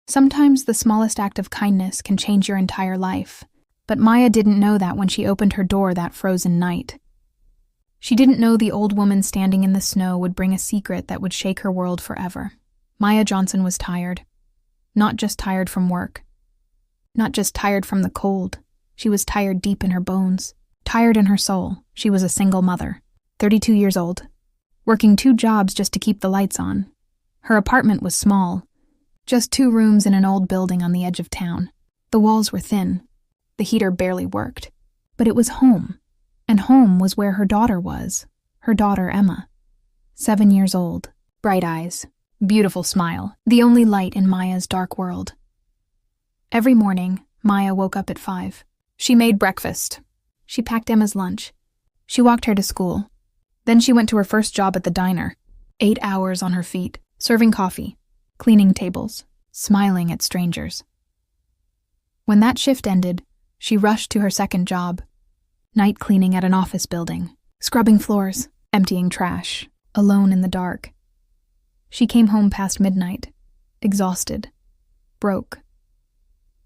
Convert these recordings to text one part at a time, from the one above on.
Sometimes the smallest act of kindness can change your entire life, but Maya didn't know that when she opened her door that frozen night. She didn't know the old woman standing in the snow would bring a secret that would shake her world forever. Maya Johnson was tired. Not just tired from work. Not just tired from the cold. She was tired deep in her bones. Tired in her soul. She was a single mother, 32 years old, working 2 jobs just to keep the lights on. Her apartment was small, just 2 rooms in an old building on the edge of town. The walls were thin. The heater barely worked. But it was home. And home was where her daughter was. Her daughter, Emma. 7 years old. Bright eyes. Beautiful smile. The only light in Maya's dark world. Every morning, Maya woke up at 5. She made breakfast. She packed Emma's lunch. She walked her to school. Then she went to her first job at the diner. 8 hours on her feet, serving coffee, cleaning tables, smiling at strangers. When that shift ended, she rushed to her second job. Night cleaning at an office building, scrubbing floors, emptying trash, alone in the dark. She came home past midnight, exhausted, broke,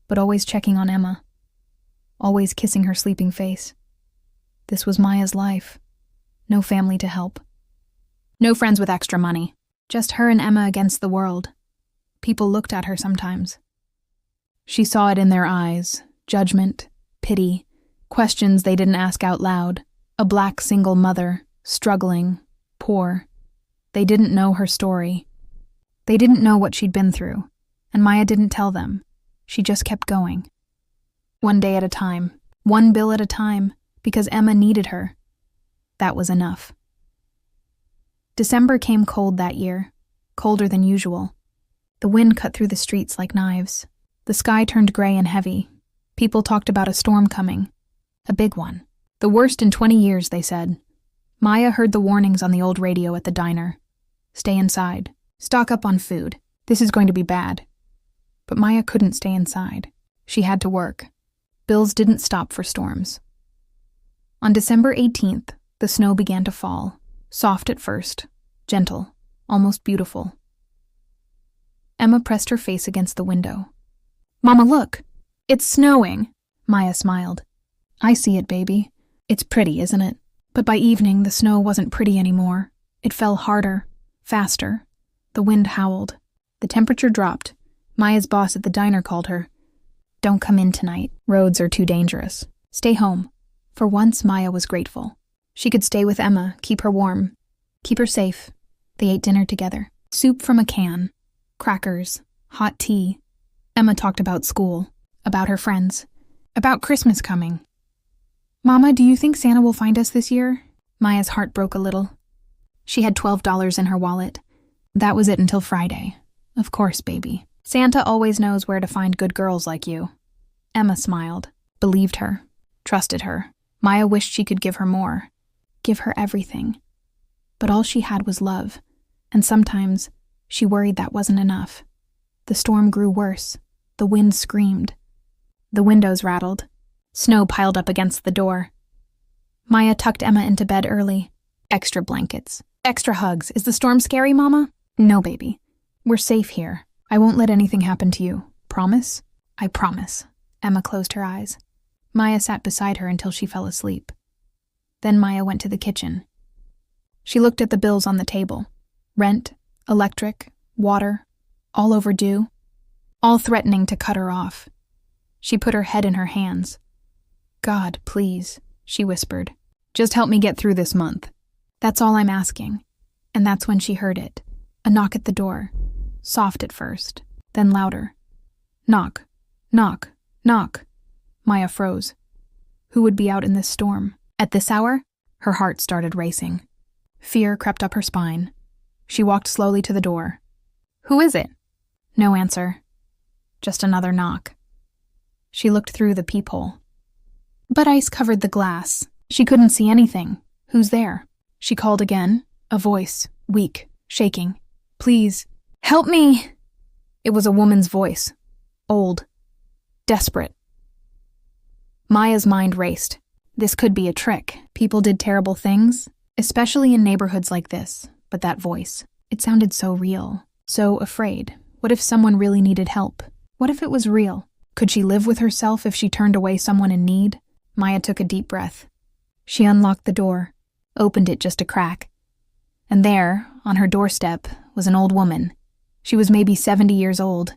but always checking on Emma, always kissing her sleeping face. This was Maya's life. No family to help. No friends with extra money. Just her and Emma against the world. People looked at her sometimes. She saw it in their eyes, judgment, pity, questions they didn't ask out loud. A black single mother, struggling, poor. They didn't know her story. They didn't know what she'd been through, and Maya didn't tell them. She just kept going. One day at a time, one bill at a time, because Emma needed her. That was enough. December came cold that year, colder than usual. The wind cut through the streets like knives. The sky turned gray and heavy. People talked about a storm coming. A big one. The worst in 20 years, they said. Maya heard the warnings on the old radio at the diner. Stay inside. Stock up on food. This is going to be bad. But Maya couldn't stay inside. She had to work. Bills didn't stop for storms. On December 18th, the snow began to fall. Soft at first. Gentle. Almost beautiful. Emma pressed her face against the window. "Mama, look! It's snowing!" Maya smiled. "I see it, baby. It's pretty, isn't it?" But by evening, the snow wasn't pretty anymore. It fell harder, faster. The wind howled. The temperature dropped. Maya's boss at the diner called her. "Don't come in tonight. Roads are too dangerous. Stay home." For once, Maya was grateful. She could stay with Emma, keep her warm, keep her safe. They ate dinner together. Soup from a can, crackers, hot tea. Emma talked about school, about her friends, about Christmas coming. "Mama, do you think Santa will find us this year?" Maya's heart broke a little. She had $12 in her wallet. That was it until Friday. "Of course, baby. Santa always knows where to find good girls like you." Emma smiled, believed her, trusted her. Maya wished she could give her more, give her everything. But all she had was love, and sometimes she worried that wasn't enough. The storm grew worse. The wind screamed. The windows rattled. Snow piled up against the door. Maya tucked Emma into bed early. Extra blankets. Extra hugs. "Is the storm scary, Mama?" "No, baby. We're safe here. I won't let anything happen to you. Promise?" "I promise." Emma closed her eyes. Maya sat beside her until she fell asleep. Then Maya went to the kitchen. She looked at the bills on the table. Rent, electric, water, all overdue, all threatening to cut her off. She put her head in her hands. "God, please," she whispered. "Just help me get through this month. That's all I'm asking." And that's when she heard it. A knock at the door. Soft at first, then louder. Knock, knock, knock. Maya froze. Who would be out in this storm? At this hour? Her heart started racing. Fear crept up her spine. She walked slowly to the door. "Who is it?" No answer. Just another knock. She looked through the peephole. But ice covered the glass. She couldn't see anything. "Who's there?" She called again, a voice, weak, shaking. "Please, help me!" It was a woman's voice. Old. Desperate. Maya's mind raced. This could be a trick. People did terrible things, especially in neighborhoods like this. But that voice, it sounded so real, so afraid. What if someone really needed help? What if it was real? Could she live with herself if she turned away someone in need? Maya took a deep breath. She unlocked the door, opened it just a crack. And there, on her doorstep, was an old woman. She was maybe 70 years old.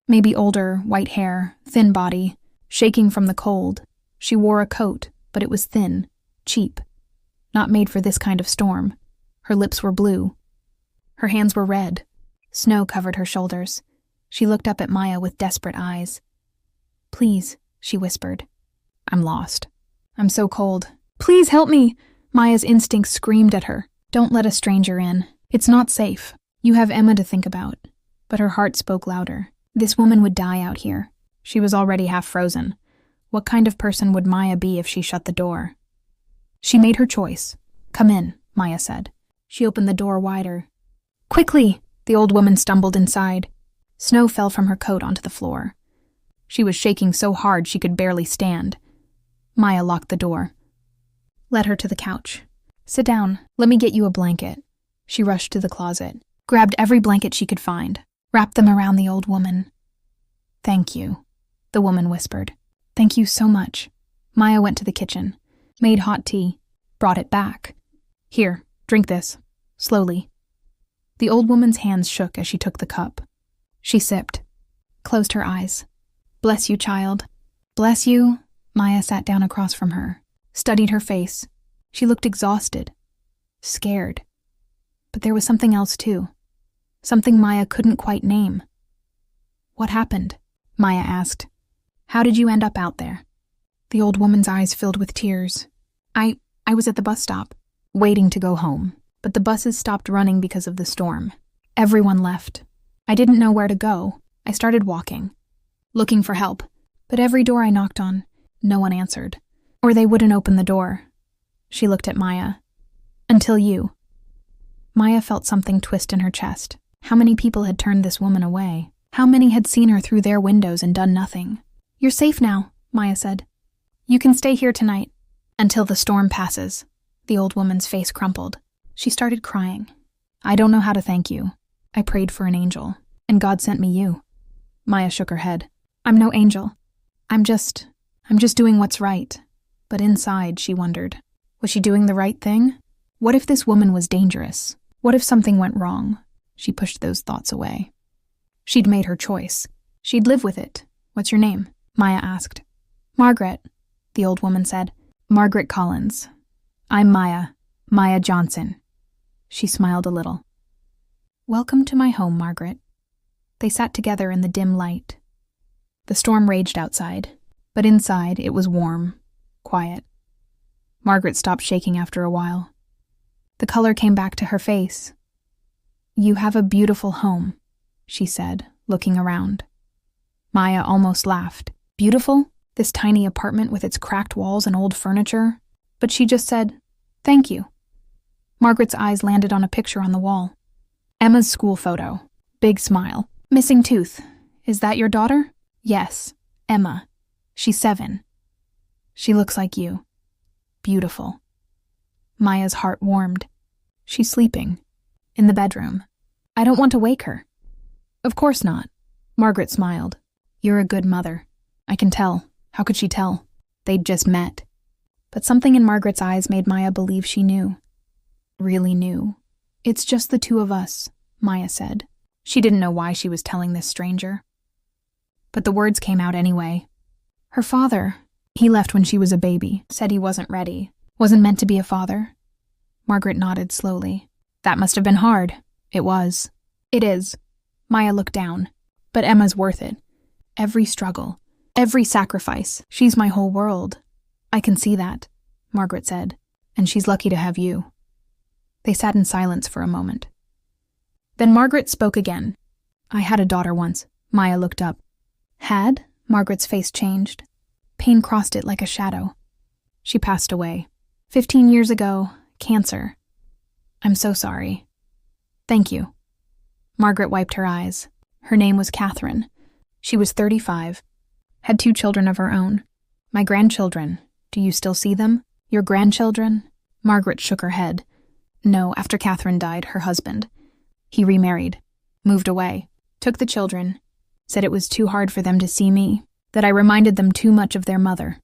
Maybe older, white hair, thin body, shaking from the cold. She wore a coat, but it was thin, cheap. Not made for this kind of storm. Her lips were blue. Her hands were red. Snow covered her shoulders. She looked up at Maya with desperate eyes. "Please," she whispered. "I'm lost. I'm so cold. Please help me!" Maya's instincts screamed at her. "Don't let a stranger in. It's not safe. You have Emma to think about." But her heart spoke louder. This woman would die out here. She was already half frozen. What kind of person would Maya be if she shut the door? She made her choice. "Come in," Maya said. She opened the door wider. "Quickly!" The old woman stumbled inside. Snow fell from her coat onto the floor. She was shaking so hard she could barely stand. Maya locked the door. Led her to the couch. "Sit down. Let me get you a blanket." She rushed to the closet, grabbed every blanket she could find, wrapped them around the old woman. "Thank you," the woman whispered. "Thank you so much." Maya went to the kitchen, made hot tea, brought it back. "Here, drink this, slowly." The old woman's hands shook as she took the cup. She sipped, closed her eyes. "Bless you, child." "Bless you." Maya sat down across from her, studied her face. She looked exhausted, scared. But there was something else too. Something Maya couldn't quite name. "What happened?" Maya asked. "How did you end up out there?" The old woman's eyes filled with tears. I was at the bus stop, waiting to go home, but the buses stopped running because of the storm. Everyone left. I didn't know where to go. I started walking, looking for help, but every door I knocked on, no one answered, or they wouldn't open the door. She looked at Maya. "Until you." Maya felt something twist in her chest. How many people had turned this woman away? How many had seen her through their windows and done nothing? "You're safe now," Maya said. "You can stay here tonight, until the storm passes." The old woman's face crumpled. She started crying. "I don't know how to thank you. I prayed for an angel, and God sent me you." Maya shook her head. "I'm no angel. I'm just doing what's right." But inside, she wondered, was she doing the right thing? What if this woman was dangerous? What if something went wrong? She pushed those thoughts away. She'd made her choice. She'd live with it. "What's your name?" Maya asked. "Margaret," the old woman said. "Margaret Collins. I'm Maya Johnson." She smiled a little. "Welcome to my home, Margaret." They sat together in the dim light. The storm raged outside, but inside it was warm, quiet. Margaret stopped shaking after a while. The color came back to her face. "You have a beautiful home," she said, looking around. Maya almost laughed. Beautiful? This tiny apartment with its cracked walls and old furniture? But she just said, "Thank you." Margaret's eyes landed on a picture on the wall. Emma's school photo. Big smile. "Missing tooth. Is that your daughter?" "Yes, Emma. She's 7. She looks like you. Beautiful." Maya's heart warmed. "She's sleeping. In the bedroom. I don't want to wake her." "Of course not." Margaret smiled. "You're a good mother. I can tell. How could she tell? They'd just met." But something in Margaret's eyes made Maya believe she knew. Really knew. "It's just the two of us," Maya said. She didn't know why she was telling this stranger. But the words came out anyway. "Her father, he left when she was a baby, said he wasn't ready, wasn't meant to be a father." Margaret nodded slowly. "That must have been hard." "It was." "It is." Maya looked down. "But Emma's worth it. Every struggle, every sacrifice. She's my whole world." "I can see that," Margaret said. "And she's lucky to have you." They sat in silence for a moment. Then Margaret spoke again. "I had a daughter once." Maya looked up. "Had?" Margaret's face changed. Pain crossed it like a shadow. "She passed away. 15 years ago, cancer." "I'm so sorry." "Thank you." Margaret wiped her eyes. Her name was Catherine. She was 35. Had 2 children of her own. "My grandchildren. Do you still see them? Your grandchildren?" Margaret shook her head. "No, after Catherine died, her husband. He remarried, moved away, took the children, said it was too hard for them to see me, that I reminded them too much of their mother.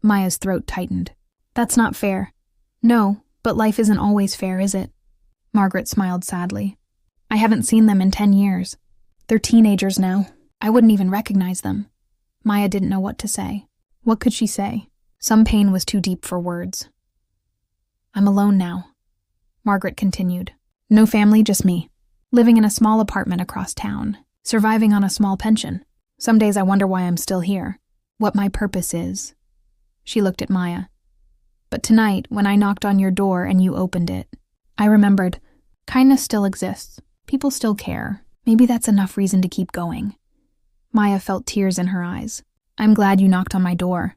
Maya's throat tightened. That's not fair. No, but life isn't always fair, is it? Margaret smiled sadly. I haven't seen them in 10 years. They're teenagers now. I wouldn't even recognize them. Maya didn't know what to say. What could she say? Some pain was too deep for words. I'm alone now, Margaret continued. No family, just me. Living in a small apartment across town. Surviving on a small pension. Some days I wonder why I'm still here. What my purpose is. She looked at Maya. But tonight, when I knocked on your door and you opened it, I remembered, kindness still exists. People still care. Maybe that's enough reason to keep going. Maya felt tears in her eyes. I'm glad you knocked on my door.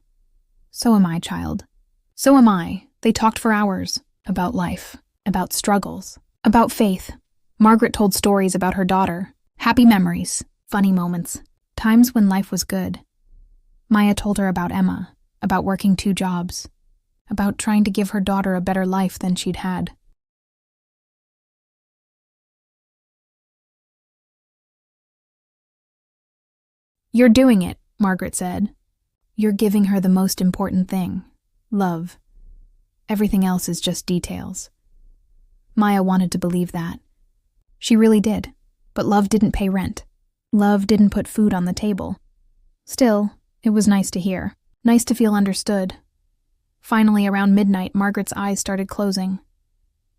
So am I, child. So am I. They talked for hours. About life. About struggles. About faith. Margaret told stories about her daughter. Happy memories. Funny moments. Times when life was good. Maya told her about Emma. About working 2 jobs. About trying to give her daughter a better life than she'd had. You're doing it, Margaret said. You're giving her the most important thing. Love. Everything else is just details. Maya wanted to believe that. She really did. But love didn't pay rent. Love didn't put food on the table. Still, it was nice to hear. Nice to feel understood. Finally, around midnight, Margaret's eyes started closing.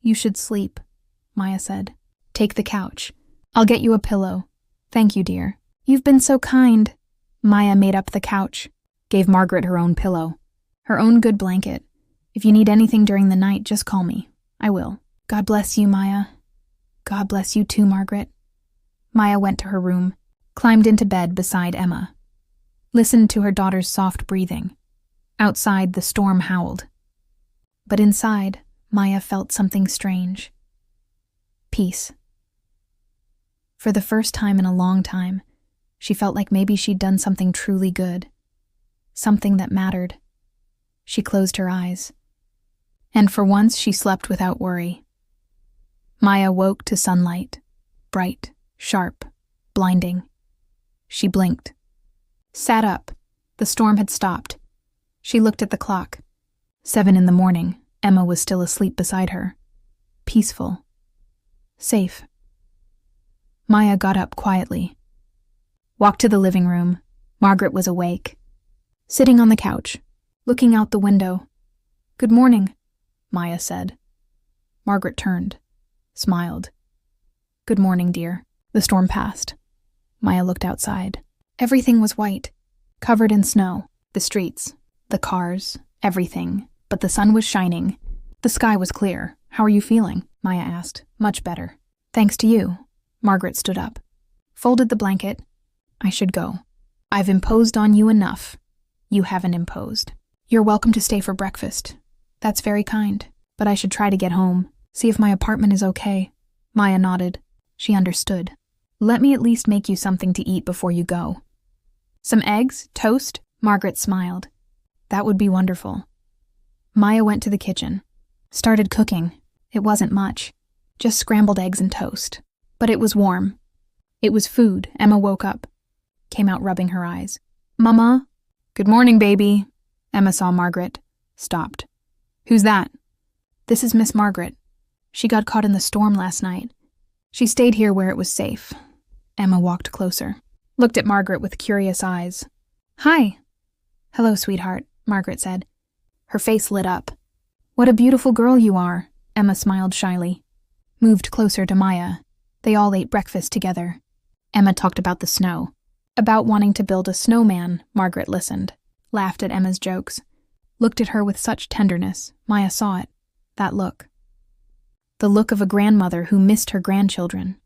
You should sleep, Maya said. Take the couch. I'll get you a pillow. Thank you, dear. You've been so kind. Maya made up the couch, gave Margaret her own pillow, her own good blanket. If you need anything during the night, just call me. I will. God bless you, Maya. God bless you too, Margaret. Maya went to her room, climbed into bed beside Emma, listened to her daughter's soft breathing. Outside, the storm howled. But inside, Maya felt something strange. Peace. For the first time in a long time, she felt like maybe she'd done something truly good. Something that mattered. She closed her eyes. And for once, she slept without worry. Maya woke to sunlight. Bright, sharp, blinding. She blinked. Sat up. The storm had stopped. She looked at the clock. 7 in the morning. Emma was still asleep beside her. Peaceful. Safe. Maya got up quietly. Walked to the living room. Margaret was awake. Sitting on the couch, looking out the window. Good morning, Maya said. Margaret turned, smiled. Good morning, dear. The storm passed. Maya looked outside. Everything was white, covered in snow. The streets, the cars, everything. But the sun was shining. The sky was clear. How are you feeling? Maya asked. Much better. Thanks to you. Margaret stood up. Folded the blanket. I should go. I've imposed on you enough. You haven't imposed. You're welcome to stay for breakfast. That's very kind. But I should try to get home. See if my apartment is okay. Maya nodded. She understood. Let me at least make you something to eat before you go. Some eggs? Toast? Margaret smiled. That would be wonderful. Maya went to the kitchen. Started cooking. It wasn't much. Just scrambled eggs and toast. But it was warm. It was food. Emma woke up. Came out rubbing her eyes. Mama? Good morning, baby. Emma saw Margaret. Stopped. Who's that? This is Miss Margaret. She got caught in the storm last night. She stayed here where it was safe. Emma walked closer. Looked at Margaret with curious eyes. Hi. Hello, sweetheart, Margaret said. Her face lit up. What a beautiful girl you are, Emma smiled shyly. Moved closer to Maya. They all ate breakfast together. Emma talked about the snow. About wanting to build a snowman, Margaret listened. Laughed at Emma's jokes. Looked at her with such tenderness. Maya saw it. That look. The look of a grandmother who missed her grandchildren.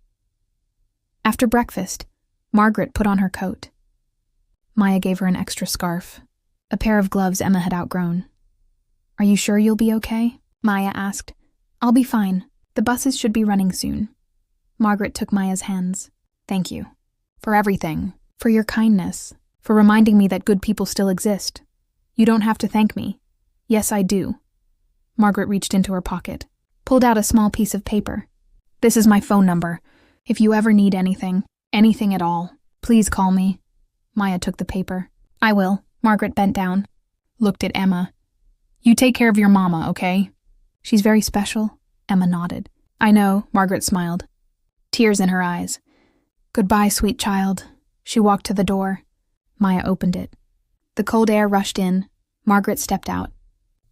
After breakfast, Margaret put on her coat. Maya gave her an extra scarf. A pair of gloves Emma had outgrown. Are you sure you'll be okay? Maya asked. I'll be fine. The buses should be running soon. Margaret took Maya's hands. Thank you. For everything. For your kindness. For reminding me that good people still exist. You don't have to thank me. Yes, I do. Margaret reached into her pocket. Pulled out a small piece of paper. This is my phone number. If you ever need anything at all, Please call me. Maya took the paper. I will. Margaret bent down, looked at Emma. You take care of your mama, okay? She's very special. Emma nodded. I know, Margaret smiled, tears in her eyes. Goodbye, sweet child. She walked to the door. Maya opened it. The cold air rushed in. Margaret stepped out,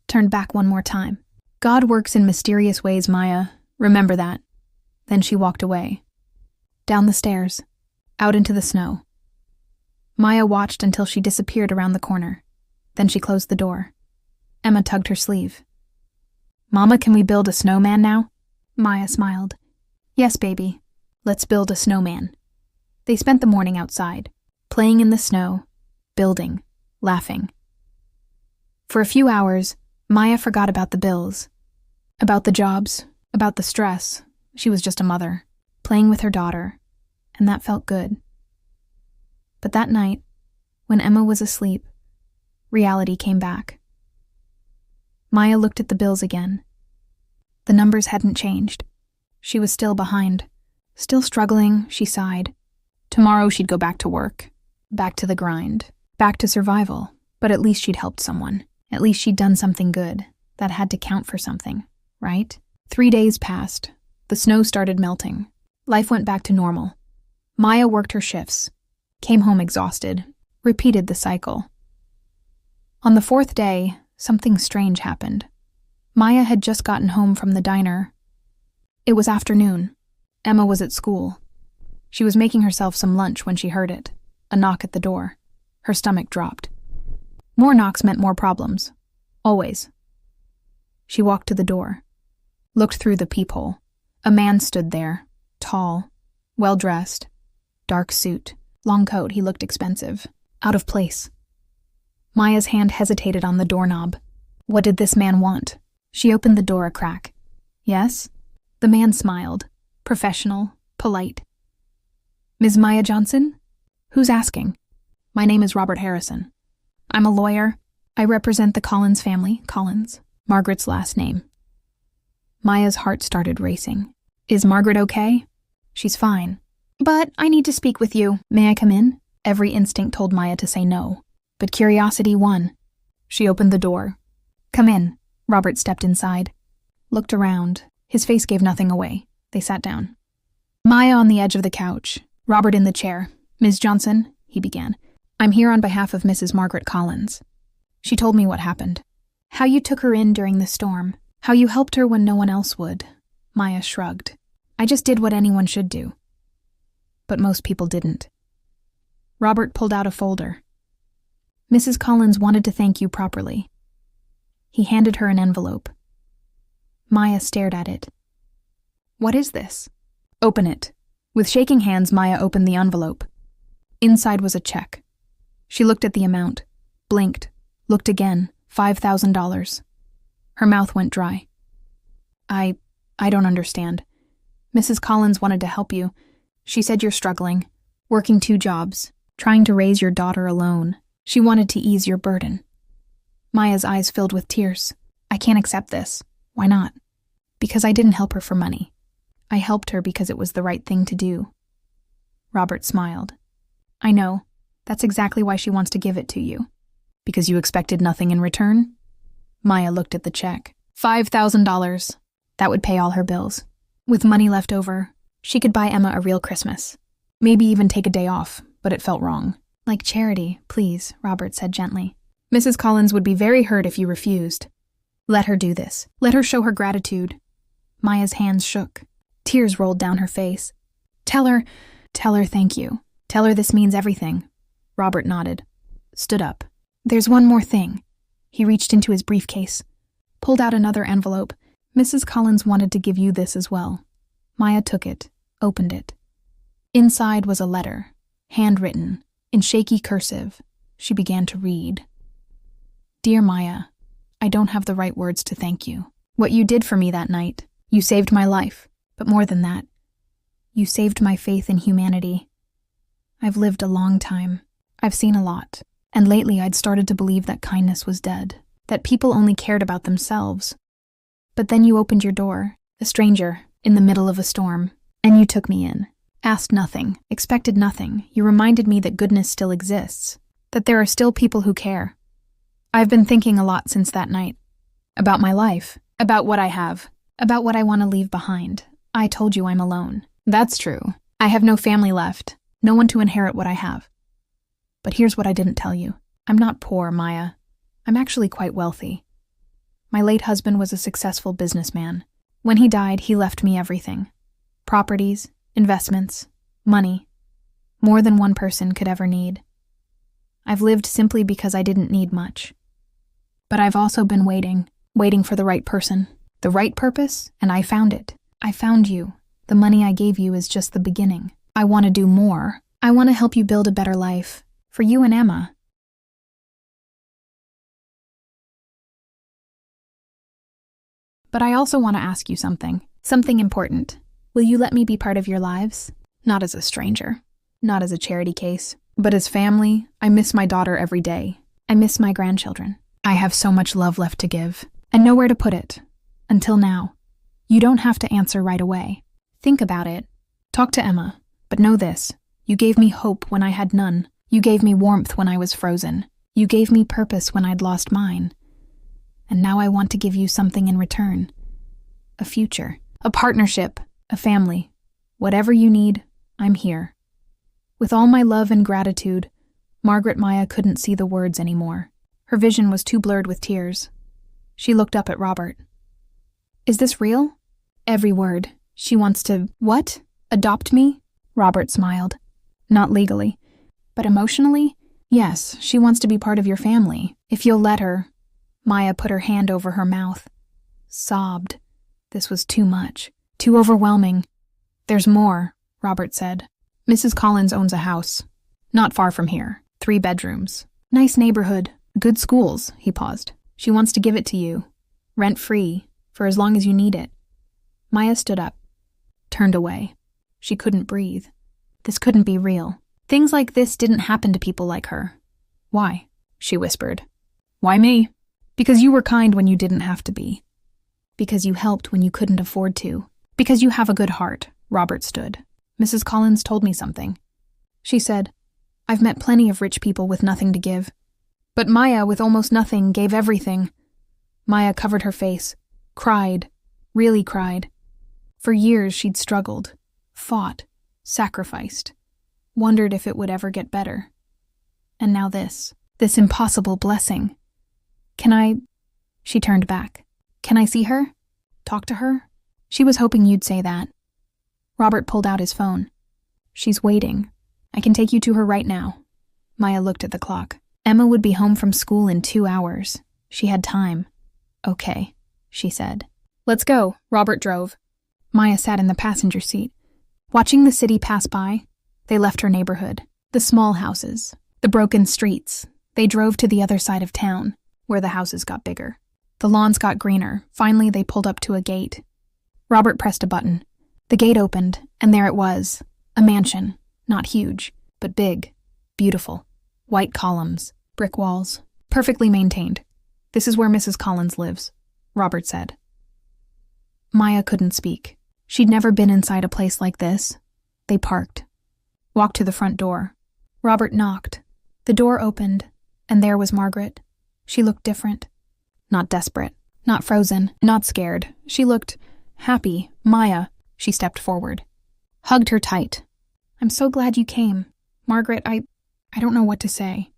turned back one more time. God works in mysterious ways, Maya. Remember that. Then she walked away. Down the stairs, out into the snow. Maya watched until she disappeared around the corner. Then she closed the door. Emma tugged her sleeve. Mama, can we build a snowman now? Maya smiled. Yes, baby. Let's build a snowman. They spent the morning outside, playing in the snow, building, laughing. For a few hours, Maya forgot about the bills, about the jobs, about the stress. She was just a mother, playing with her daughter, and that felt good. But that night, when Emma was asleep, reality came back. Maya looked at the bills again. The numbers hadn't changed. She was still behind. Still struggling, she sighed. Tomorrow she'd go back to work, back to the grind, back to survival, but at least she'd helped someone. At least she'd done something good. That had to count for something, right? 3 days passed. The snow started melting. Life went back to normal. Maya worked her shifts, came home exhausted, repeated the cycle. On the 4th day, something strange happened. Maya had just gotten home from the diner. It was afternoon. Emma was at school. She was making herself some lunch when she heard it. A knock at the door. Her stomach dropped. More knocks meant more problems. Always. She walked to the door, looked through the peephole. A man stood there, tall, well-dressed, dark suit, long coat. He looked expensive, out of place. Maya's hand hesitated on the doorknob. What did this man want? She opened the door a crack. Yes? The man smiled, professional, polite. Ms. Maya Johnson? Who's asking? My name is Robert Harrison. I'm a lawyer. I represent the Collins family, Collins, Margaret's last name. Maya's heart started racing. Is Margaret okay? She's fine. But I need to speak with you. May I come in? Every instinct told Maya to say no, but curiosity won. She opened the door. Come in. Robert stepped inside, looked around. His face gave nothing away. They sat down. Maya on the edge of the couch, Robert in the chair. Ms. Johnson, he began. I'm here on behalf of Mrs. Margaret Collins. She told me what happened. How you took her in during the storm. How you helped her when no one else would. Maya shrugged. I just did what anyone should do. But most people didn't. Robert pulled out a folder. Mrs. Collins wanted to thank you properly. He handed her an envelope. Maya stared at it. What is this? Open it. With shaking hands, Maya opened the envelope. Inside was a check. She looked at the amount, blinked, looked again, $5,000. Her mouth went dry. I don't understand. Mrs. Collins wanted to help you. She said you're struggling, working 2 jobs, trying to raise your daughter alone. She wanted to ease your burden. Maya's eyes filled with tears. I can't accept this. Why not? Because I didn't help her for money. I helped her because it was the right thing to do. Robert smiled. I know. That's exactly why she wants to give it to you. Because you expected nothing in return? Maya looked at the check. $5,000. That would pay all her bills. With money left over, she could buy Emma a real Christmas. Maybe even take a day off, but it felt wrong. Like charity, please, Robert said gently. Mrs. Collins would be very hurt if you refused. Let her do this. Let her show her gratitude. Maya's hands shook. Tears rolled down her face. Tell her thank you. Tell her this means everything. Robert nodded, stood up. There's one more thing. He reached into his briefcase, pulled out another envelope. Mrs. Collins wanted to give you this as well. Maya took it, opened it. Inside was a letter, handwritten, in shaky cursive. She began to read. Dear Maya, I don't have the right words to thank you. What you did for me that night, you saved my life, but more than that, you saved my faith in humanity. I've lived a long time. I've seen a lot, and lately I'd started to believe that kindness was dead, that people only cared about themselves. But then you opened your door, a stranger, in the middle of a storm, and you took me in. Asked nothing, expected nothing. You reminded me that goodness still exists, that there are still people who care. I've been thinking a lot since that night. About my life, about what I have, about what I want to leave behind. I told you I'm alone. That's true. I have no family left, no one to inherit what I have. But here's what I didn't tell you. I'm not poor, Maya. I'm actually quite wealthy. My late husband was a successful businessman. When he died, he left me everything. Properties, investments, money. More than one person could ever need. I've lived simply because I didn't need much. But I've also been waiting for the right person, the right purpose, and I found it. I found you. The money I gave you is just the beginning. I want to do more. I want to help you build a better life. For you and Emma. But I also want to ask you something important. Will you let me be part of your lives? Not as a stranger, not as a charity case, but as family. I miss my daughter every day. I miss my grandchildren. I have so much love left to give, and nowhere to put it. Until now. You don't have to answer right away. Think about it. Talk to Emma, but know this. You gave me hope when I had none. You gave me warmth when I was frozen. You gave me purpose when I'd lost mine. And now I want to give you something in return. A future, a partnership, a family. Whatever you need, I'm here. With all my love and gratitude, Margaret Maya couldn't see the words anymore. Her vision was too blurred with tears. She looked up at Robert. Is this real? Every word. She wants to, what? Adopt me? Robert smiled. Not legally. But emotionally? Yes, she wants to be part of your family. If you'll let her. Maya put her hand over her mouth. Sobbed. This was too much. Too overwhelming. There's more, Robert said. Mrs. Collins owns a house. Not far from here. 3 bedrooms. Nice neighborhood. Good schools, he paused. She wants to give it to you. Rent-free. For as long as you need it. Maya stood up. Turned away. She couldn't breathe. This couldn't be real. Things like this didn't happen to people like her. Why? She whispered. Why me? Because you were kind when you didn't have to be. Because you helped when you couldn't afford to. Because you have a good heart, Robert stood. Mrs. Collins told me something. She said, I've met plenty of rich people with nothing to give. But Maya, with almost nothing, gave everything. Maya covered her face. Cried. Really cried. For years she'd struggled. Fought. Sacrificed. Wondered if it would ever get better. And now this impossible blessing. Can I? She turned back. Can I see her? Talk to her? She was hoping you'd say that. Robert pulled out his phone. She's waiting. I can take you to her right now. Maya looked at the clock. Emma would be home from school in 2 hours. She had time. Okay, she said. Let's go, Robert drove. Maya sat in the passenger seat. Watching the city pass by, they left her neighborhood. The small houses, the broken streets. They drove to the other side of town, where the houses got bigger. The lawns got greener. Finally, they pulled up to a gate. Robert pressed a button. The gate opened, and there it was. A mansion. Not huge, but big. Beautiful. White columns. Brick walls. Perfectly maintained. This is where Mrs. Collins lives, Robert said. Maya couldn't speak. She'd never been inside a place like this. They parked. Walked to the front door. Robert knocked. The door opened, and there was Margaret. She looked different. Not desperate. Not frozen. Not scared. She looked happy. Maya. She stepped forward. Hugged her tight. I'm so glad you came. Margaret, I don't know what to say.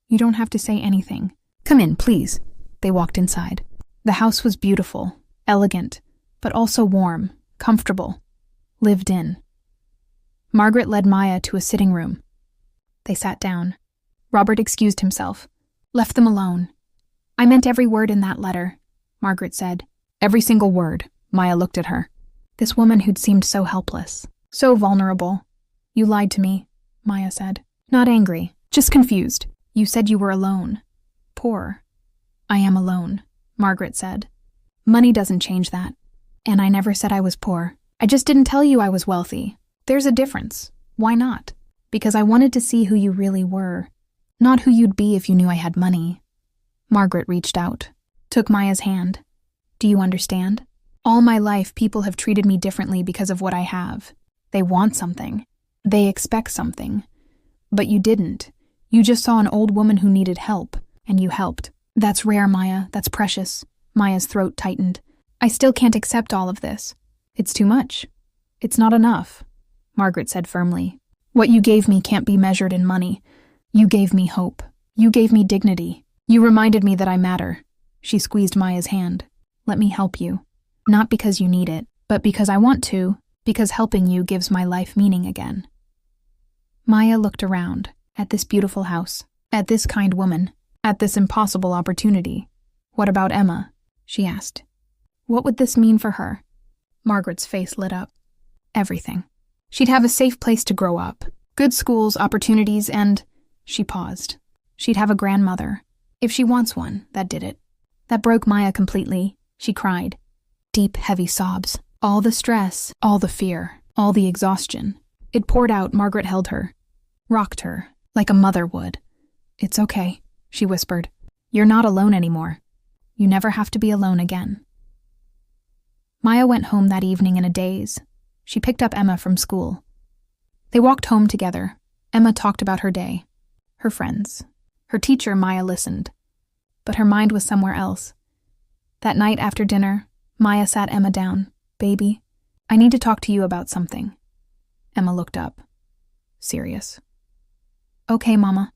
You don't have to say anything. Come in, please. They walked inside. The house was beautiful, elegant, but also warm, comfortable, lived in. Margaret led Maya to a sitting room. They sat down. Robert excused himself, left them alone. I meant every word in that letter, Margaret said. Every single word. Maya looked at her. This woman who'd seemed so helpless, so vulnerable. You lied to me, Maya said. Not angry, just confused. You said you were alone. Poor. I am alone, Margaret said. Money doesn't change that. And I never said I was poor. I just didn't tell you I was wealthy. There's a difference. Why not? Because I wanted to see who you really were, not who you'd be if you knew I had money. Margaret reached out, took Maya's hand. Do you understand? All my life, people have treated me differently because of what I have. They want something. They expect something. But you didn't. You just saw an old woman who needed help, and you helped. That's rare, Maya. That's precious. Maya's throat tightened. I still can't accept all of this. It's too much. It's not enough, Margaret said firmly. What you gave me can't be measured in money. You gave me hope. You gave me dignity. You reminded me that I matter. She squeezed Maya's hand. Let me help you. Not because you need it, but because I want to, because helping you gives my life meaning again. Maya looked around, at this beautiful house, at this kind woman, at this impossible opportunity. What about Emma? She asked. What would this mean for her? Margaret's face lit up. Everything. She'd have a safe place to grow up, good schools, opportunities, and... She paused. She'd have a grandmother. If she wants one, that did it. That broke Maya completely. She cried. Deep, heavy sobs. All the stress, all the fear, all the exhaustion. It poured out. Margaret held her, rocked her, like a mother would. It's okay, she whispered. You're not alone anymore. You never have to be alone again. Maya went home that evening in a daze. She picked up Emma from school. They walked home together. Emma talked about her day, her friends, her teacher. Maya listened, but her mind was somewhere else. That night after dinner, Maya sat Emma down. Baby, I need to talk to you about something. Emma looked up. Serious. Okay, Mama.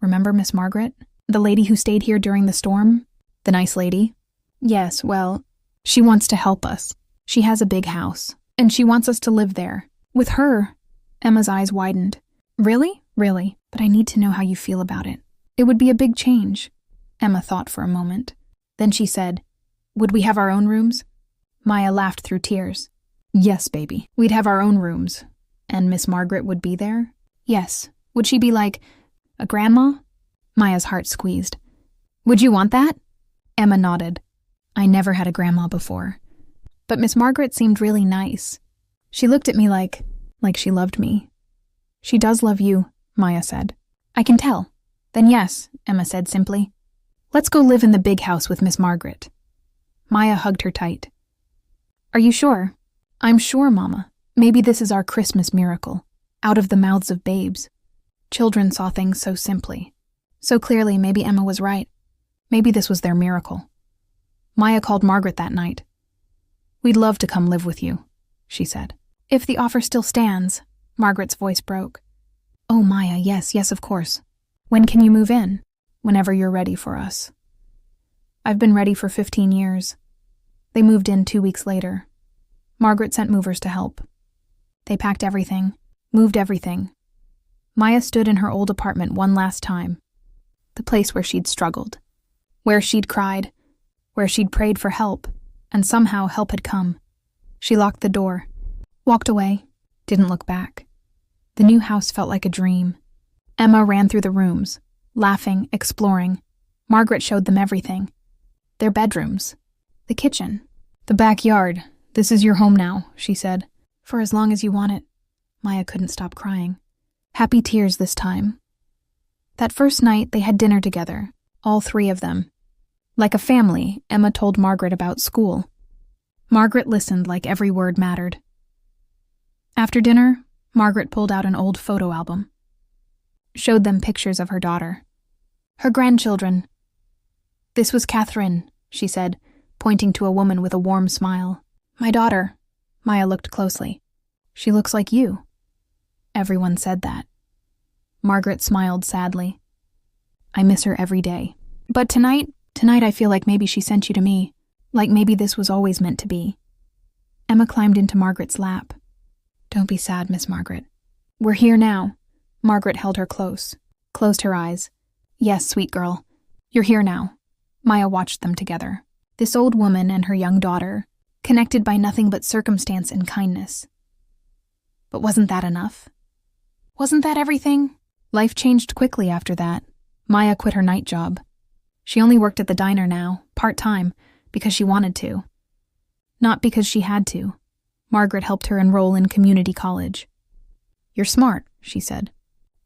Remember Miss Margaret? The lady who stayed here during the storm? The nice lady? Yes, well, she wants to help us. She has a big house, and she wants us to live there. With her. Emma's eyes widened. Really? Really, but I need to know how you feel about it. It would be a big change. Emma thought for a moment. Then she said, Would we have our own rooms? Maya laughed through tears. Yes, baby, we'd have our own rooms. And Miss Margaret would be there? Yes. Would she be like a grandma? Maya's heart squeezed. Would you want that? Emma nodded. I never had a grandma before. But Miss Margaret seemed really nice. She looked at me like she loved me. She does love you, Maya said. I can tell. Then yes, Emma said simply. Let's go live in the big house with Miss Margaret. Maya hugged her tight. Are you sure? I'm sure, Mama. Maybe this is our Christmas miracle. Out of the mouths of babes. Children saw things so simply. So clearly, maybe Emma was right. Maybe this was their miracle. Maya called Margaret that night. We'd love to come live with you, she said. If the offer still stands, Margaret's voice broke. Oh, Maya, yes, of course. When can you move in? Whenever you're ready for us. I've been ready for 15 years. They moved in 2 weeks later. Margaret sent movers to help. They packed everything, moved everything. Maya stood in her old apartment one last time. The place where she'd struggled. Where she'd cried. Where she'd prayed for help. And somehow help had come. She locked the door. Walked away. Didn't look back. The new house felt like a dream. Emma ran through the rooms, laughing, exploring. Margaret showed them everything. Their bedrooms. The kitchen. The backyard. This is your home now, she said. For as long as you want it. Maya couldn't stop crying. Happy tears this time. That first night, they had dinner together, all three of them. Like a family, Emma told Margaret about school. Margaret listened like every word mattered. After dinner, Margaret pulled out an old photo album. Showed them pictures of her daughter. Her grandchildren. This was Catherine, she said, pointing to a woman with a warm smile. My daughter. Maya looked closely. She looks like you. Everyone said that. Margaret smiled sadly. I miss her every day. But tonight I feel like maybe she sent you to me. Like maybe this was always meant to be. Emma climbed into Margaret's lap. Don't be sad, Miss Margaret. We're here now. Margaret held her close, closed her eyes. Yes, sweet girl. You're here now. Maya watched them together. This old woman and her young daughter, connected by nothing but circumstance and kindness. But wasn't that enough? Wasn't that everything? Life changed quickly after that. Maya quit her night job. She only worked at the diner now, part-time, because she wanted to. Not because she had to. Margaret helped her enroll in community college. You're smart, she said.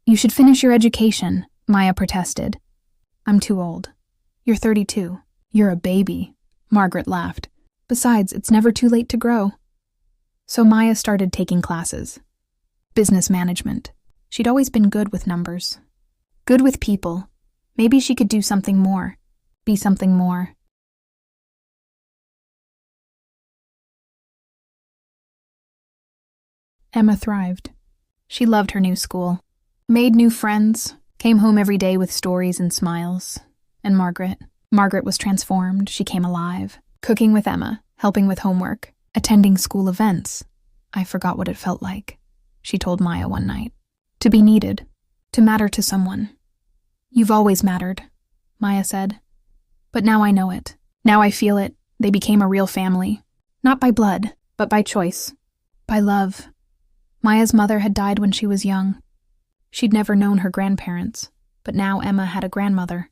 You should finish your education, Maya protested. I'm too old. You're 32. You're a baby, Margaret laughed. Besides, it's never too late to grow. So Maya started taking classes. business management. She'd always been good with numbers. Good with people. Maybe she could do something more. Be something more. Emma thrived. She loved her new school, made new friends, came home every day with stories and smiles. And Margaret was transformed. She came alive, cooking with Emma, helping with homework, attending school events. I forgot what it felt like, she told Maya one night. To be needed, to matter to someone. You've always mattered, Maya said. But now I know it. Now I feel it. They became a real family. Not by blood, but by choice. By love. Maya's mother had died when she was young. She'd never known her grandparents, but now Emma had a grandmother.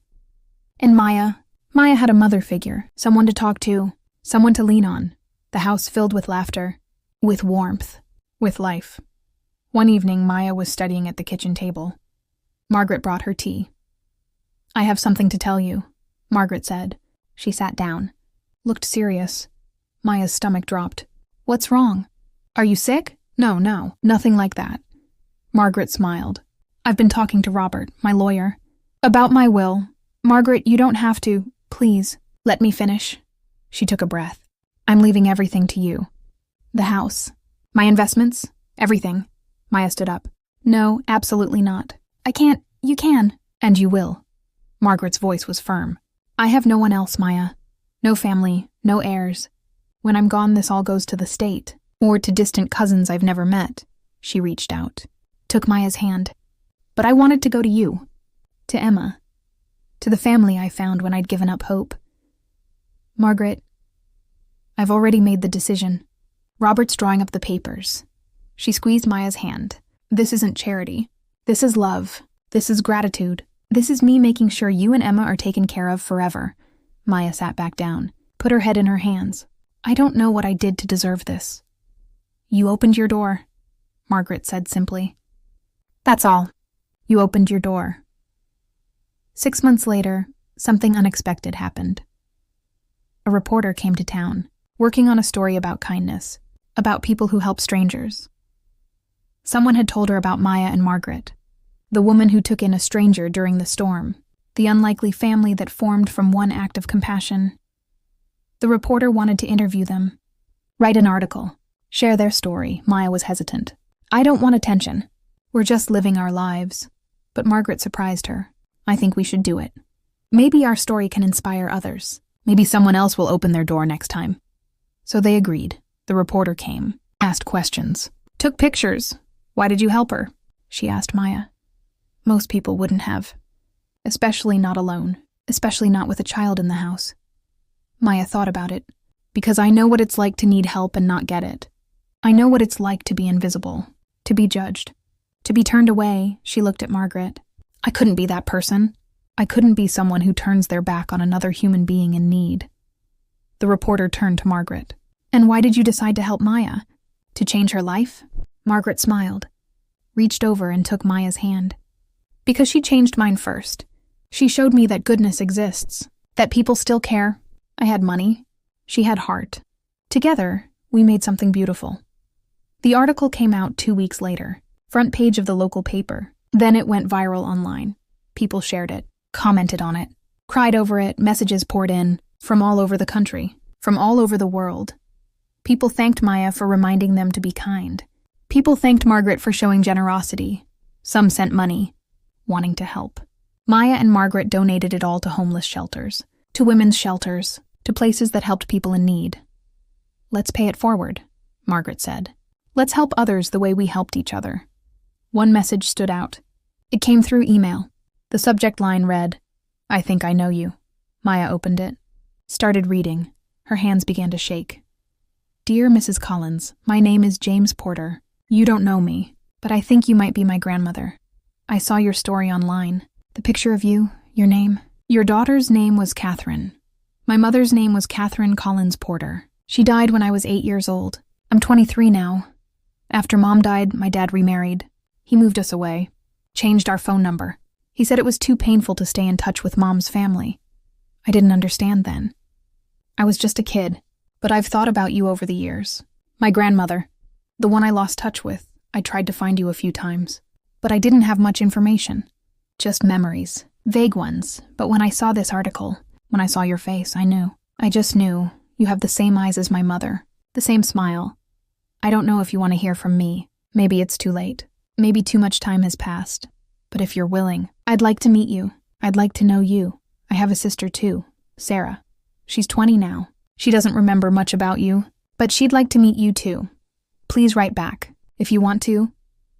And Maya had a mother figure, someone to talk to, someone to lean on. The house filled with laughter, with warmth, with life. One evening, Maya was studying at the kitchen table. Margaret brought her tea. I have something to tell you, Margaret said. She sat down, looked serious. Maya's stomach dropped. What's wrong? Are you sick? No, nothing like that. Margaret smiled. I've been talking to Robert, my lawyer, about my will. Margaret, you don't have to. Please, let me finish. She took a breath. I'm leaving everything to you. The house, my investments, everything. Maya stood up. No, absolutely not. I can't. You can. And you will. Margaret's voice was firm. I have no one else, Maya. No family, no heirs. When I'm gone, this all goes to the state, or to distant cousins I've never met. She reached out, took Maya's hand. But I wanted to go to you, to Emma, to the family I found when I'd given up hope. Margaret, I've already made the decision. Robert's drawing up the papers. She squeezed Maya's hand. This isn't charity. This is love. This is gratitude. This is me making sure you and Emma are taken care of forever. Maya sat back down, put her head in her hands. I don't know what I did to deserve this. You opened your door, Margaret said simply. That's all. You opened your door. 6 months later, something unexpected happened. A reporter came to town, working on a story about kindness, about people who help strangers. Someone had told her about Maya and Margaret, the woman who took in a stranger during the storm, the unlikely family that formed from one act of compassion. The reporter wanted to interview them, write an article, share their story. Maya was hesitant. I don't want attention. We're just living our lives. But Margaret surprised her. I think we should do it. Maybe our story can inspire others. Maybe someone else will open their door next time. So they agreed. The reporter came, asked questions, took pictures. Why did you help her? She asked Maya. Most people wouldn't have. Especially not alone. Especially not with a child in the house. Maya thought about it. Because I know what it's like to need help and not get it. I know what it's like to be invisible. To be judged. To be turned away. She looked at Margaret. I couldn't be that person. I couldn't be someone who turns their back on another human being in need. The reporter turned to Margaret. And why did you decide to help Maya? To change her life? Margaret smiled, reached over and took Maya's hand. Because she changed mine first. She showed me that goodness exists, that people still care. I had money. She had heart. Together, we made something beautiful. The article came out 2 weeks later, front page of the local paper. Then it went viral online. People shared it, commented on it, cried over it, messages poured in, from all over the country, from all over the world. People thanked Maya for reminding them to be kind. People thanked Margaret for showing generosity. Some sent money, wanting to help. Maya and Margaret donated it all to homeless shelters, to women's shelters, to places that helped people in need. Let's pay it forward, Margaret said. Let's help others the way we helped each other. One message stood out. It came through email. The subject line read, I think I know you. Maya opened it, started reading. Her hands began to shake. Dear Mrs. Collins, my name is James Porter. You don't know me, but I think you might be my grandmother. I saw your story online. The picture of you, your name. Your daughter's name was Catherine. My mother's name was Catherine Collins Porter. She died when I was 8 years old. I'm 23 now. After Mom died, my dad remarried. He moved us away, changed our phone number. He said it was too painful to stay in touch with Mom's family. I didn't understand then. I was just a kid, but I've thought about you over the years. My grandmother, the one I lost touch with, I tried to find you a few times, but I didn't have much information. Just memories, vague ones, but when I saw this article, when I saw your face, I knew. I just knew. You have the same eyes as my mother, the same smile. I don't know if you want to hear from me. Maybe it's too late. Maybe too much time has passed. But if you're willing, I'd like to meet you. I'd like to know you. I have a sister too, Sarah. She's 20 now. She doesn't remember much about you, but she'd like to meet you too. Please write back, if you want to.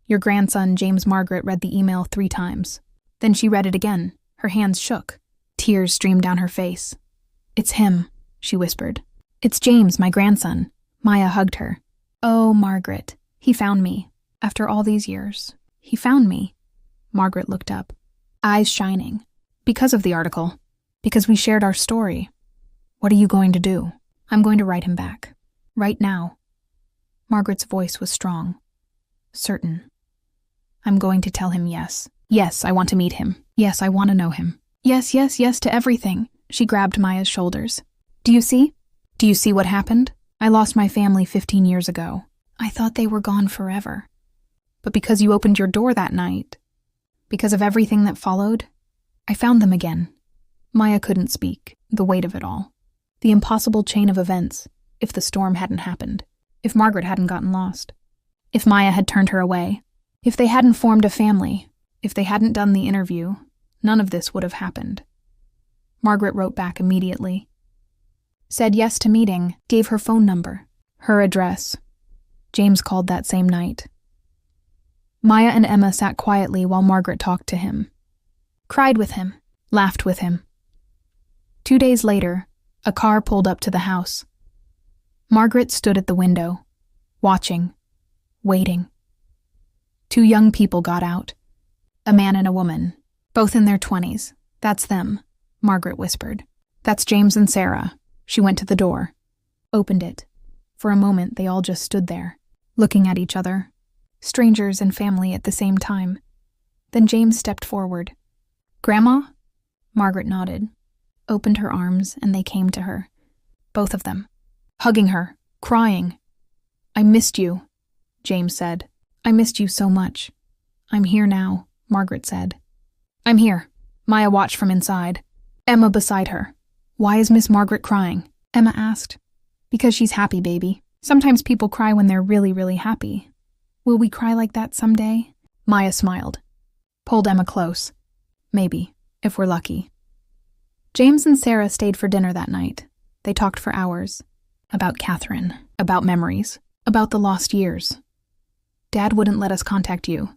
Your grandson, James. Margaret read the email 3 times. Then she read it again. Her hands shook. Tears streamed down her face. It's him, she whispered. It's James, my grandson. Maya hugged her. Oh, Margaret, he found me. After all these years, he found me. Margaret looked up, eyes shining. Because of the article. Because we shared our story. What are you going to do? I'm going to write him back. Right now. Margaret's voice was strong. Certain. I'm going to tell him yes. Yes, I want to meet him. Yes, I want to know him. Yes, yes, yes to everything. She grabbed Maya's shoulders. Do you see? Do you see what happened? I lost my family 15 years ago. I thought they were gone forever. But because you opened your door that night, because of everything that followed, I found them again. Maya couldn't speak, the weight of it all. The impossible chain of events, if the storm hadn't happened, if Margaret hadn't gotten lost, if Maya had turned her away, if they hadn't formed a family, if they hadn't done the interview, none of this would have happened. Margaret wrote back immediately. Said yes to meeting, gave her phone number, her address. James called that same night. Maya and Emma sat quietly while Margaret talked to him. Cried with him, laughed with him. 2 days later, a car pulled up to the house. Margaret stood at the window, watching, waiting. 2 young people got out, a man and a woman, both in their 20s. That's them, Margaret whispered. That's James and Sarah. She went to the door, opened it. For a moment, they all just stood there, looking at each other, strangers and family at the same time. Then James stepped forward. Grandma? Margaret nodded, opened her arms, and they came to her. Both of them, hugging her, crying. I missed you, James said. I missed you so much. I'm here now, Margaret said. I'm here. Maya watched from inside. Emma beside her. Why is Miss Margaret crying? Emma asked. Because she's happy, baby. Sometimes people cry when they're really, really happy. Will we cry like that someday? Maya smiled. Pulled Emma close. Maybe, if we're lucky. James and Sarah stayed for dinner that night. They talked for hours. About Catherine, about memories, about the lost years. Dad wouldn't let us contact you,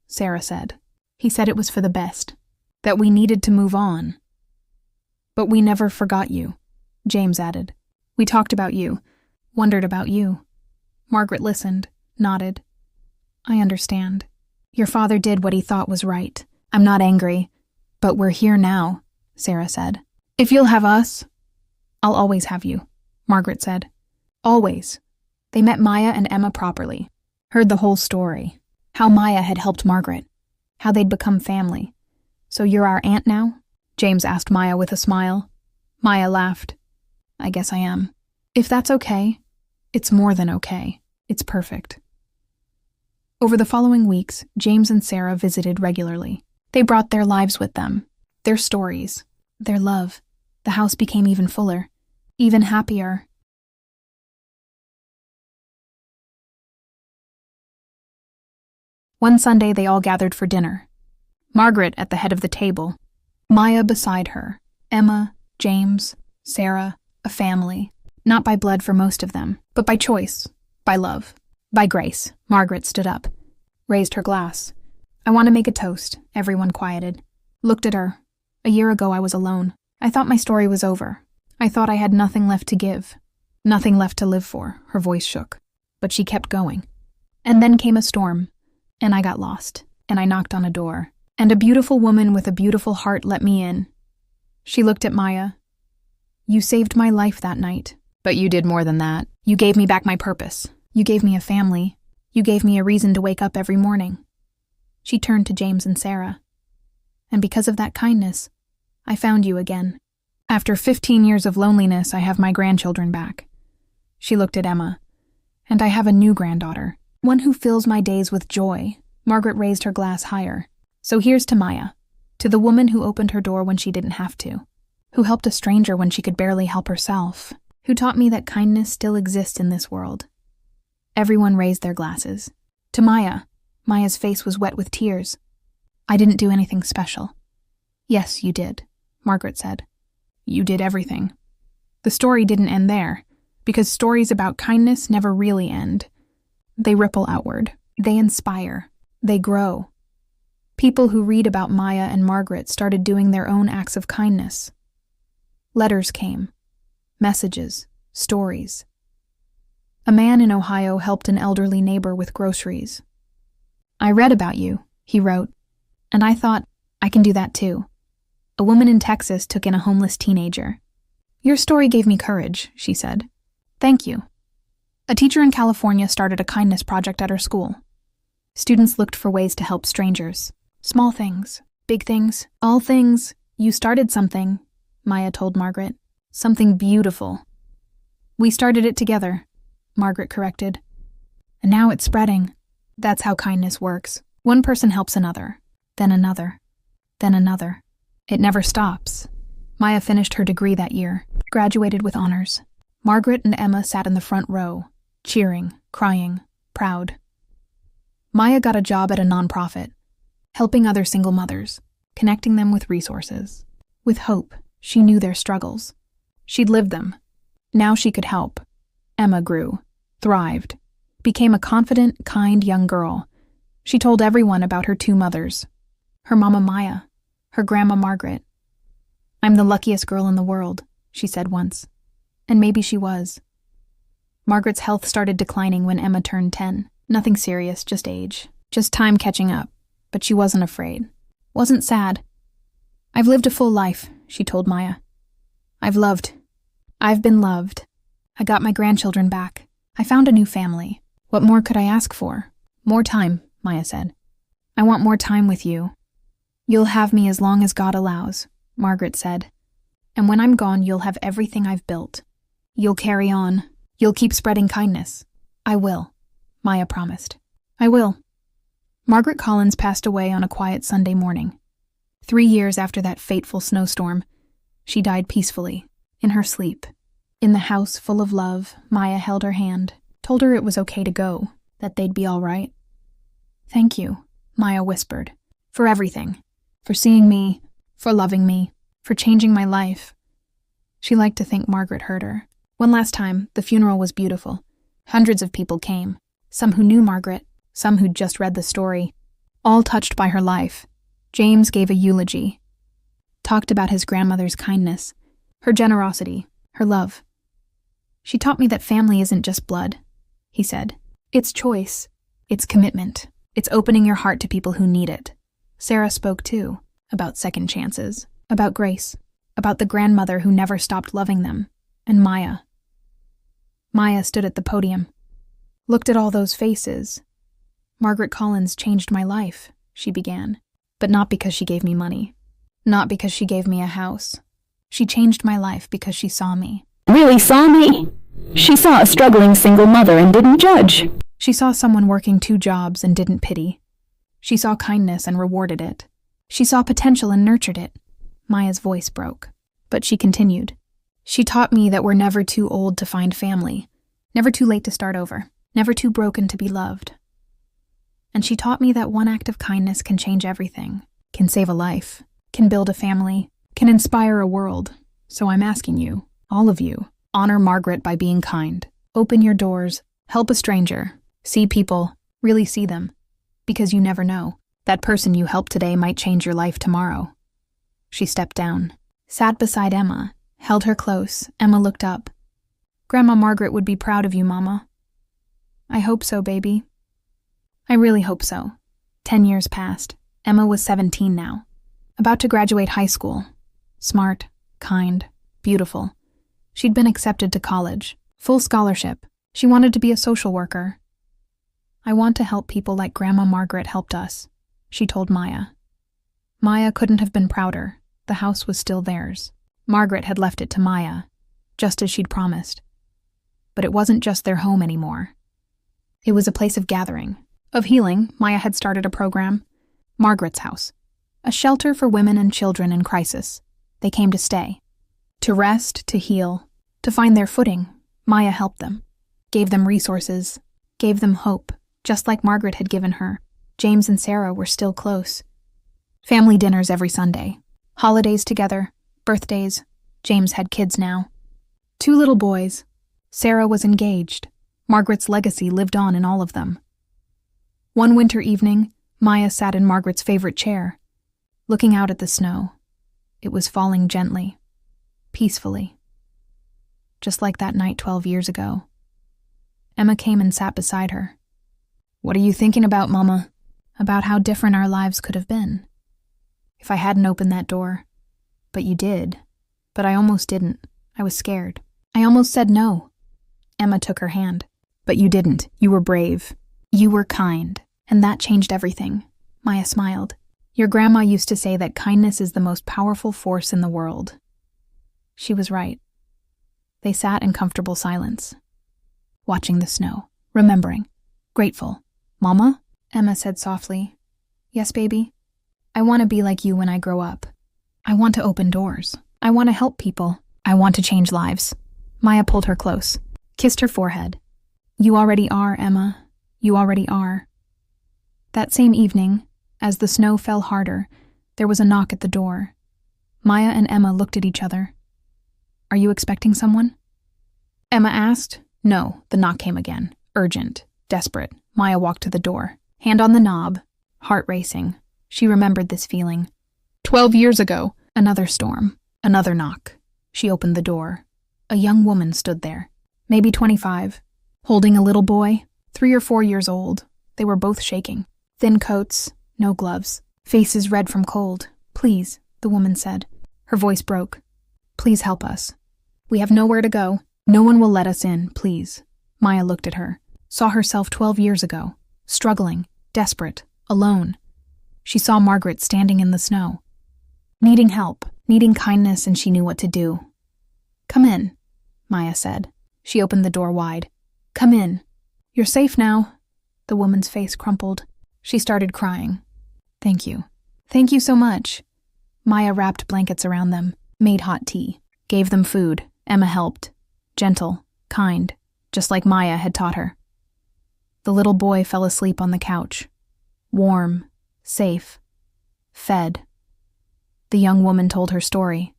Sarah said. He said it was for the best, that we needed to move on. But we never forgot you, James added. We talked about you, wondered about you. Margaret listened, nodded. I understand. Your father did what he thought was right. I'm not angry. But we're here now, Sarah said. If you'll have us, I'll always have you, Margaret said. Always. They met Maya and Emma properly. Heard the whole story. How Maya had helped Margaret. How they'd become family. So you're our aunt now? James asked Maya with a smile. Maya laughed. I guess I am. If that's okay, it's more than okay. It's perfect. Over the following weeks, James and Sarah visited regularly. They brought their lives with them, their stories, their love. The house became even fuller, even happier. One Sunday, they all gathered for dinner. Margaret at the head of the table, Maya beside her, Emma, James, Sarah, a family. Not by blood for most of them, but by choice, by love, by grace. Margaret stood up, raised her glass. I want to make a toast, everyone quieted. Looked at her. A year ago I was alone. I thought my story was over. I thought I had nothing left to give, nothing left to live for. Her voice shook, but she kept going. And then came a storm, and I got lost, and I knocked on a door, and a beautiful woman with a beautiful heart let me in. She looked at Maya. You saved my life that night, but you did more than that. You gave me back my purpose. You gave me a family. You gave me a reason to wake up every morning. She turned to James and Sarah. And because of that kindness, I found you again. After 15 years of loneliness, I have my grandchildren back. She looked at Emma. And I have a new granddaughter. One who fills my days with joy. Margaret raised her glass higher. So here's to Maya. To the woman who opened her door when she didn't have to. Who helped a stranger when she could barely help herself. Who taught me that kindness still exists in this world. Everyone raised their glasses. To Maya. Maya's face was wet with tears. I didn't do anything special. Yes, you did, Margaret said. You did everything. The story didn't end there, because stories about kindness never really end. They ripple outward. They inspire. They grow. People who read about Maya and Margaret started doing their own acts of kindness. Letters came. Messages. Stories. A man in Ohio helped an elderly neighbor with groceries. I read about you, he wrote, and I thought, I can do that too. A woman in Texas took in a homeless teenager. Your story gave me courage, she said. Thank you. A teacher in California started a kindness project at her school. Students looked for ways to help strangers. Small things, big things, all things. You started something, Maya told Margaret. Something beautiful. We started it together, Margaret corrected. And now it's spreading. That's how kindness works. One person helps another, then another, then another. It never stops. Maya finished her degree that year, graduated with honors. Margaret and Emma sat in the front row, cheering, crying, proud. Maya got a job at a nonprofit, helping other single mothers, connecting them with resources. With hope, she knew their struggles. She'd lived them. Now she could help. Emma grew, thrived, became a confident, kind young girl. She told everyone about her two mothers, her mama Maya, her grandma Margaret. I'm the luckiest girl in the world, she said once. And maybe she was. Margaret's health started declining when Emma turned 10. Nothing serious, just age. Just time catching up. But she wasn't afraid. Wasn't sad. I've lived a full life, she told Maya. I've loved. I've been loved. I got my grandchildren back. I found a new family. What more could I ask for? More time, Maya said. I want more time with you. You'll have me as long as God allows, Margaret said. And when I'm gone, you'll have everything I've built. You'll carry on. You'll keep spreading kindness. I will, Maya promised. I will. Margaret Collins passed away on a quiet Sunday morning. 3 years after that fateful snowstorm, she died peacefully, in her sleep. In the house full of love, Maya held her hand, told her it was okay to go, that they'd be all right. Thank you, Maya whispered, for everything, for seeing me, for loving me, for changing my life. She liked to think Margaret heard her. One last time, the funeral was beautiful. Hundreds of people came, some who knew Margaret, some who'd just read the story, all touched by her life. James gave a eulogy, talked about his grandmother's kindness, her generosity, her love. She taught me that family isn't just blood, he said. It's choice, it's commitment, it's opening your heart to people who need it. Sarah spoke too, about second chances, about grace, about the grandmother who never stopped loving them, and Maya. Maya stood at the podium, looked at all those faces. Margaret Collins changed my life, she began, but not because she gave me money, not because she gave me a house. She changed my life because she saw me. Really saw me? She saw a struggling single mother and didn't judge. She saw someone working 2 jobs and didn't pity. She saw kindness and rewarded it. She saw potential and nurtured it. Maya's voice broke, but she continued. She taught me that we're never too old to find family, never too late to start over, never too broken to be loved. And she taught me that one act of kindness can change everything, can save a life, can build a family, can inspire a world. So I'm asking you, all of you, honor Margaret by being kind. Open your doors, help a stranger, see people, really see them. Because you never know, that person you helped today might change your life tomorrow. She stepped down, sat beside Emma, held her close. Emma looked up. Grandma Margaret would be proud of you, Mama. I hope so, baby. I really hope so. 10 years passed. Emma was 17 now, about to graduate high school. Smart, kind, beautiful. She'd been accepted to college, full scholarship. She wanted to be a social worker. I want to help people like Grandma Margaret helped us, she told Maya. Maya couldn't have been prouder. The house was still theirs. Margaret had left it to Maya, just as she'd promised. But it wasn't just their home anymore. It was a place of gathering, of healing. Maya had started a program, Margaret's House, a shelter for women and children in crisis. They came to stay, to rest, to heal, to find their footing. Maya helped them, gave them resources, gave them hope, just like Margaret had given her. James and Sarah were still close. Family dinners every Sunday, holidays together, birthdays. James had kids now. 2 little boys. Sarah was engaged. Margaret's legacy lived on in all of them. One winter evening, Maya sat in Margaret's favorite chair, looking out at the snow. It was falling gently, peacefully. Just like that night 12 years ago. Emma came and sat beside her. "What are you thinking about, Mama?" "About how different our lives could have been. If I hadn't opened that door. But you did. But I almost didn't. I was scared. I almost said no." Emma took her hand. "But you didn't. You were brave. You were kind. And that changed everything." Maya smiled. "Your grandma used to say that kindness is the most powerful force in the world." She was right. They sat in comfortable silence, watching the snow, remembering, grateful. "Mama?" Emma said softly. "Yes, baby? I want to be like you when I grow up. I want to open doors. I want to help people. I want to change lives." Maya pulled her close, kissed her forehead. "You already are, Emma. You already are." That same evening, as the snow fell harder, there was a knock at the door. Maya and Emma looked at each other. "Are you expecting someone?" Emma asked. No, the knock came again. Urgent, desperate. Maya walked to the door, hand on the knob, heart racing. She remembered this feeling. 12 years ago, another storm, another knock. She opened the door. A young woman stood there, maybe 25, holding a little boy, 3 or 4 years old. They were both shaking. Thin coats, no gloves, faces red from cold. "Please," the woman said. Her voice broke. "Please help us. We have nowhere to go. No one will let us in, please." Maya looked at her, saw herself 12 years ago, struggling, desperate, alone. She saw Margaret standing in the snow, needing help, needing kindness, and she knew what to do. "Come in," Maya said. She opened the door wide. "Come in. You're safe now." The woman's face crumpled. She started crying. "Thank you. Thank you so much." Maya wrapped blankets around them, made hot tea, gave them food. Emma helped. Gentle, kind, just like Maya had taught her. The little boy fell asleep on the couch. Warm, safe, fed. The young woman told her story.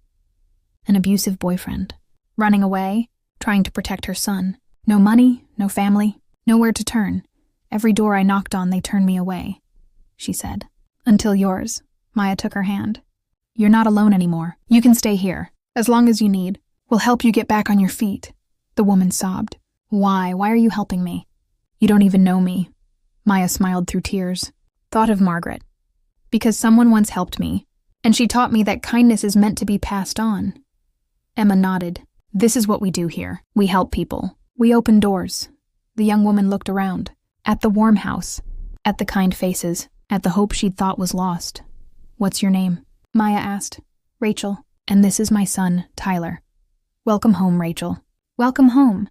An abusive boyfriend, running away, trying to protect her son. No money, no family, nowhere to turn. "Every door I knocked on, they turned me away," she said. "Until yours." Maya took her hand. "You're not alone anymore. You can stay here, as long as you need. We'll help you get back on your feet." The woman sobbed. Why are you helping me? You don't even know me." Maya smiled through tears. Thought of Margaret. "Because someone once helped me, and she taught me that kindness is meant to be passed on." Emma nodded. "This is what we do here. We help people. We open doors." The young woman looked around, at the warm house, at the kind faces, at the hope she'd thought was lost. "What's your name?" Maya asked. "Rachel. And this is my son, Tyler." "Welcome home, Rachel. Welcome home."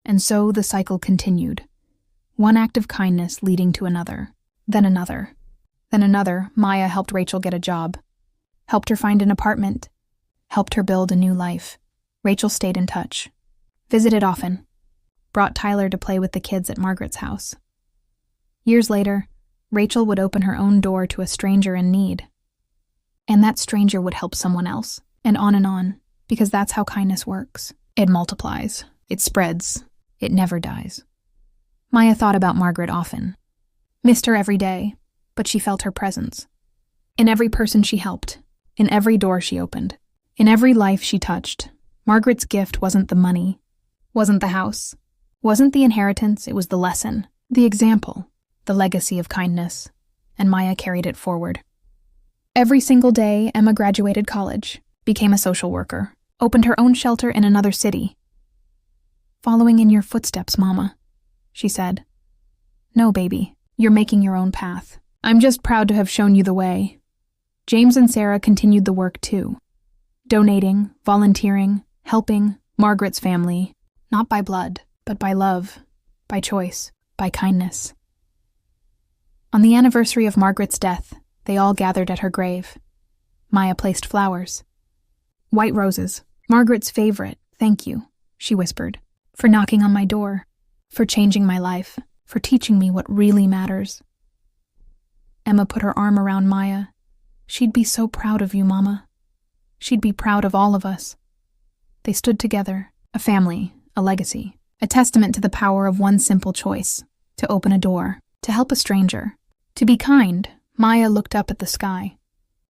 And so the cycle continued. One act of kindness leading to another, then another. Then another. Maya helped Rachel get a job, helped her find an apartment, helped her build a new life. Rachel stayed in touch, visited often, brought Tyler to play with the kids at Margaret's house. Years later, Rachel would open her own door to a stranger in need. And that stranger would help someone else, and on, because that's how kindness works. It multiplies, it spreads, it never dies. Maya thought about Margaret often, missed her every day, but she felt her presence. In every person she helped, in every door she opened, in every life she touched. Margaret's gift wasn't the money, wasn't the house, wasn't the inheritance, it was the lesson, the example, the legacy of kindness, and Maya carried it forward. Every single day, Emma graduated college, became a social worker, opened her own shelter in another city. "Following in your footsteps, Mama," she said. "No, baby, you're making your own path. I'm just proud to have shown you the way." James and Sarah continued the work too, donating, volunteering, helping Margaret's family, not by blood, but by love, by choice, by kindness. On the anniversary of Margaret's death, they all gathered at her grave. Maya placed flowers. "White roses, Margaret's favorite, thank you," she whispered, "for knocking on my door, for changing my life, for teaching me what really matters." Emma put her arm around Maya. "She'd be so proud of you, Mama. She'd be proud of all of us." They stood together, a family, a legacy, a testament to the power of one simple choice: to open a door, to help a stranger, to be kind. Maya looked up at the sky,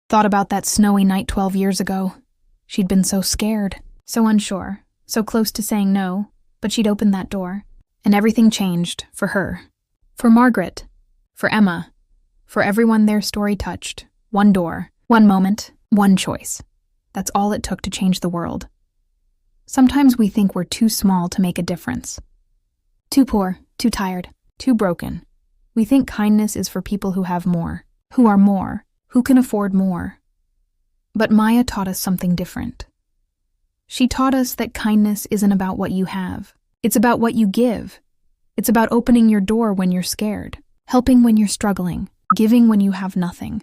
thought about that snowy night 12 years ago. She'd been so scared, so unsure, so close to saying no, but she'd opened that door, and everything changed for her, for Margaret, for Emma, for everyone their story touched. One door, one moment, one choice. That's all it took to change the world. Sometimes we think we're too small to make a difference. Too poor, too tired, too broken. We think kindness is for people who have more, who are more, who can afford more. But Maya taught us something different. She taught us that kindness isn't about what you have. It's about what you give. It's about opening your door when you're scared, helping when you're struggling, giving when you have nothing.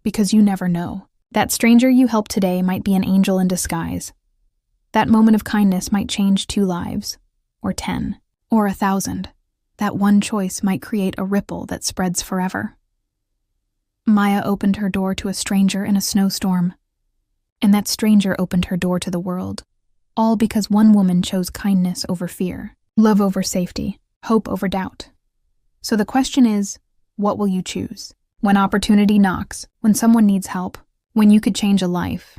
Because you never know. That stranger you help today might be an angel in disguise. That moment of kindness might change 2 lives, or 10, or 1,000. That one choice might create a ripple that spreads forever. Maya opened her door to a stranger in a snowstorm, and that stranger opened her door to the world, all because one woman chose kindness over fear, love over safety, hope over doubt. So the question is, what will you choose? When opportunity knocks, when someone needs help, when you could change a life,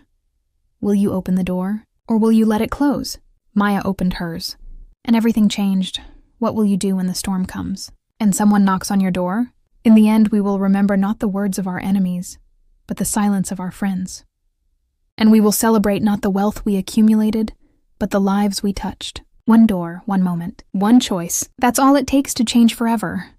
will you open the door, or will you let it close? Maya opened hers, and everything changed. What will you do when the storm comes, and someone knocks on your door? In the end, we will remember not the words of our enemies, but the silence of our friends. And we will celebrate not the wealth we accumulated, but the lives we touched. One door, one moment, one choice. That's all it takes to change forever.